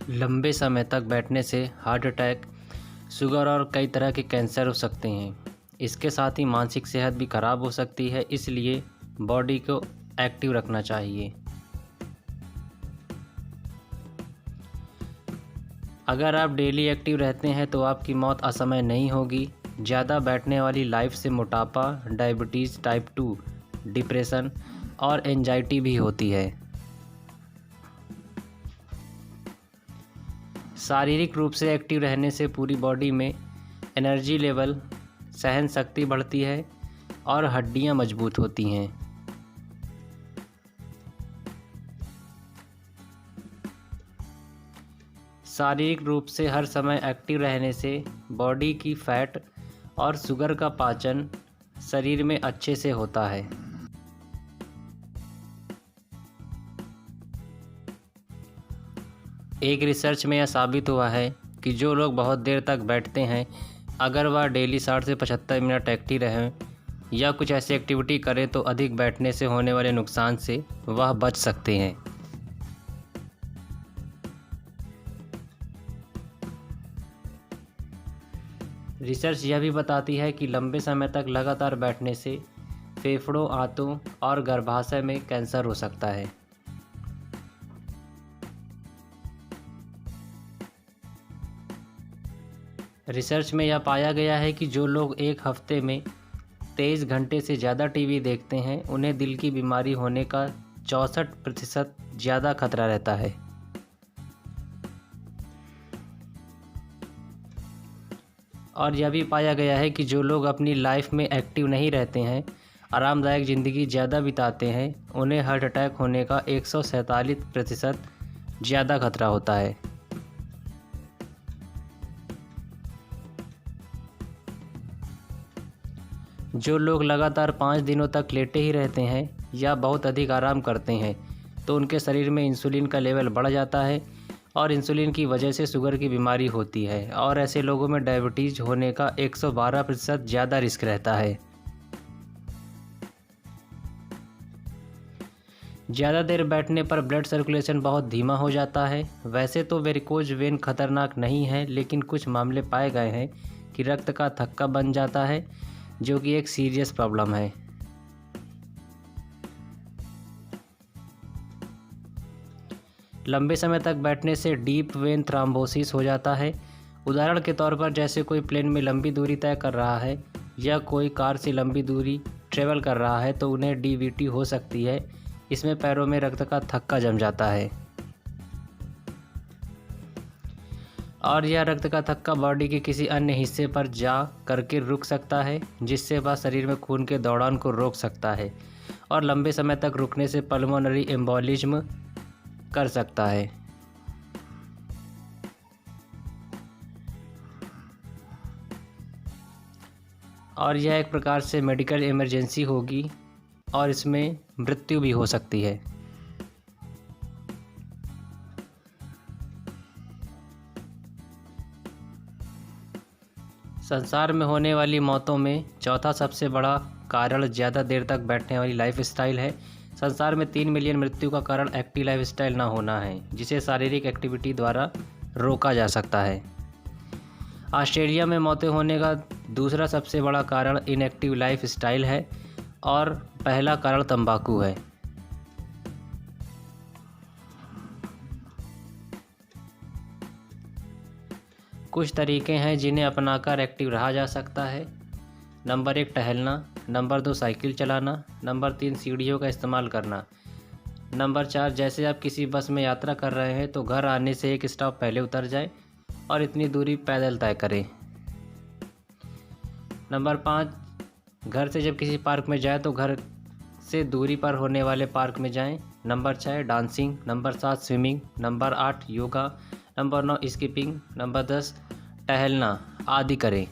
लंबे समय तक बैठने से हार्ट अटैक, शुगर और कई तरह के कैंसर हो सकते हैं। इसके साथ ही मानसिक सेहत भी खराब हो सकती है, इसलिए बॉडी को एक्टिव रखना चाहिए। अगर आप डेली एक्टिव रहते हैं तो आपकी मौत असमय नहीं होगी। ज़्यादा बैठने वाली लाइफ से मोटापा, डायबिटीज़ टाइप 2, डिप्रेशन और एंजाइटी भी होती है। शारीरिक रूप से एक्टिव रहने से पूरी बॉडी में एनर्जी लेवल, सहन शक्ति बढ़ती है और हड्डियां मजबूत होती हैं। शारीरिक रूप से हर समय एक्टिव रहने से बॉडी की फैट और शुगर का पाचन शरीर में अच्छे से होता है। एक रिसर्च में यह साबित हुआ है कि जो लोग बहुत देर तक बैठते हैं, अगर वह डेली 60 से 75 मिनट एक्टिव रहें या कुछ ऐसी एक्टिविटी करें तो अधिक बैठने से होने वाले नुकसान से वह बच सकते हैं। रिसर्च यह भी बताती है कि लंबे समय तक लगातार बैठने से फेफड़ों, आंतों और गर्भाशय में कैंसर हो सकता है। रिसर्च में यह पाया गया है कि जो लोग एक हफ्ते में 23 घंटे से ज़्यादा टीवी देखते हैं, उन्हें दिल की बीमारी होने का 64% ज़्यादा खतरा रहता है। और यह भी पाया गया है कि जो लोग अपनी लाइफ में एक्टिव नहीं रहते हैं, आरामदायक ज़िंदगी ज़्यादा बिताते हैं, उन्हें हार्ट अटैक होने का 147% ज़्यादा खतरा होता है। जो लोग लगातार 5 दिनों तक लेटे ही रहते हैं या बहुत अधिक आराम करते हैं, तो उनके शरीर में इंसुलिन का लेवल बढ़ जाता है और इंसुलिन की वजह से शुगर की बीमारी होती है और ऐसे लोगों में डायबिटीज़ होने का 112% ज़्यादा रिस्क रहता है। ज़्यादा देर बैठने पर ब्लड सर्कुलेशन बहुत धीमा हो जाता है। वैसे तो वेरिकोज वेन खतरनाक नहीं है, लेकिन कुछ मामले पाए गए हैं कि रक्त का थक्का बन जाता है, जो कि एक सीरियस प्रॉब्लम है। लंबे समय तक बैठने से डीप वेन थ्रोम्बोसिस हो जाता है। उदाहरण के तौर पर जैसे कोई प्लेन में लंबी दूरी तय कर रहा है या कोई कार से लंबी दूरी ट्रेवल कर रहा है तो उन्हें डीवीटी हो सकती है। इसमें पैरों में रक्त का थक्का जम जाता है और यह रक्त का थक्का बॉडी के किसी अन्य हिस्से पर जा करके रुक सकता है, जिससे वह शरीर में खून के दौड़ान को रोक सकता है और लंबे समय तक रुकने से पल्मोनरी एम्बोलिज्म कर सकता है। और यह एक प्रकार से मेडिकल इमरजेंसी होगी और इसमें मृत्यु भी हो सकती है। संसार में होने वाली मौतों में चौथा सबसे बड़ा कारण ज़्यादा देर तक बैठने वाली लाइफस्टाइल है। संसार में 3 मिलियन मृत्यु का कारण एक्टिव लाइफस्टाइल ना होना है, जिसे शारीरिक एक्टिविटी द्वारा रोका जा सकता है। ऑस्ट्रेलिया में मौतें होने का दूसरा सबसे बड़ा कारण इनएक्टिव लाइफस्टाइल है और पहला कारण तंबाकू है। कुछ तरीके हैं जिन्हें अपनाकर एक्टिव रहा जा सकता है। नंबर 1 टहलना, नंबर 2 साइकिल चलाना, नंबर 3 सीढ़ियों का इस्तेमाल करना, नंबर 4 जैसे आप किसी बस में यात्रा कर रहे हैं तो घर आने से एक स्टॉप पहले उतर जाएं और इतनी दूरी पैदल तय करें। नंबर 5 घर से जब किसी पार्क में जाए तो घर से दूरी पर होने वाले पार्क में जाएं। Number 6 dancing, number 7 swimming, number 8 yoga, number 9 skipping, number 10 टहलना आदि करें।